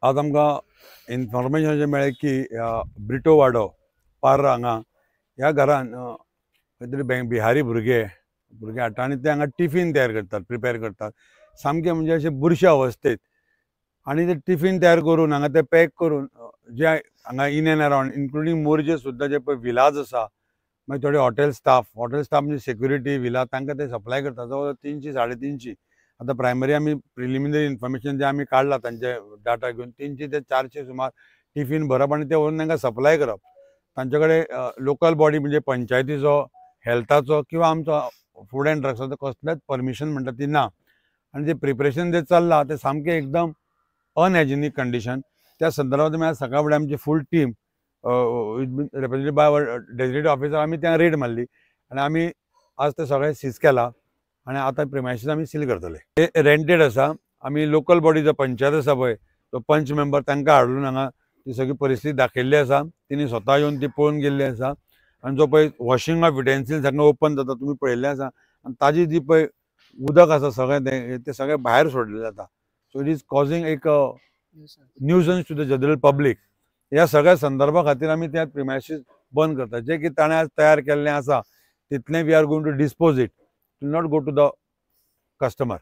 आज आमकां इन्फॉर्मेशन अशें मेळ्ळें की ब्रिटो वाडो पार्रा हांगा ह्या घरान खंय तरी बिहारी भुरगे हाडटा आनी ते हांगा टिफीन तयार करतात, प्रिपेर करतात. सामके म्हणजे अशे बुरशे अवस्थेत आनी ते टिफीन तयार करून हांगा ते पॅक करून जे हांगा in and around including Morjim सुद्दां जे पळय विलाज आसा, मागीर थोडे हॉटेल स्टाफ म्हणजे सिक्युरिटी विला तांकां ते सप्लाय करतात. जवळ 300-350. आता प्रायमरी आमी प्रिलिमिनरी इन्फॉर्मेशन जे आमी काडला तांचे डाटा घेवन 300 ते 400 सुमार टिफीन भरप आनी ते व्हरून तांकां सप्लाय करप. तांचे कडेन लोकल बॉडी म्हणजे पंचायतीचो, हेल्थाचो किंवा आमचो फूड एंड ड्रग्साचो कसलेंच परमिशन म्हणटा ती ना. आनी जे प्रिपरेशन जे चल्लां ते सामकें एकदम अनहायजिनीक कंडिशन. त्या संदर्भात आमी आज सकाळ फुडें आमची full team represented by our designated officer आमी त्या रेड मारली आनी आमी आज ते सगळें सीज केला आनी आतां प्रिमायसीस आमी सील करतले. ते रेंटेड आसा. आमी लोकल बॉडी जो पंचायत आसा पळय तो पंच मेंबर तांकां हाडून हांगा ती सगळी परिस्थिती दाखयल्ली आसा. तेणी स्वता येवन ती पळोवन गेल्ली आसा. आनी जो पळय वॉशिंग ऑफ युटेन्सिल्स हांगा ओपन जाता तुमी पळयल्लें आसा. आनी ताजी जी पळय उदक आसा सगळें ते सगळें भायर सोडलें जाता. सो इट इज कॉजिंग एक न्यूजन्स टू द जनरल पब्लीक. ह्या सगळ्या संदर्भा खातीर आमी त्या प्रिमायसीस बंद करतात. जे कितें ताणें आज तयार केल्लें आसा तितलें we are going to dispose it, will not go to the customer.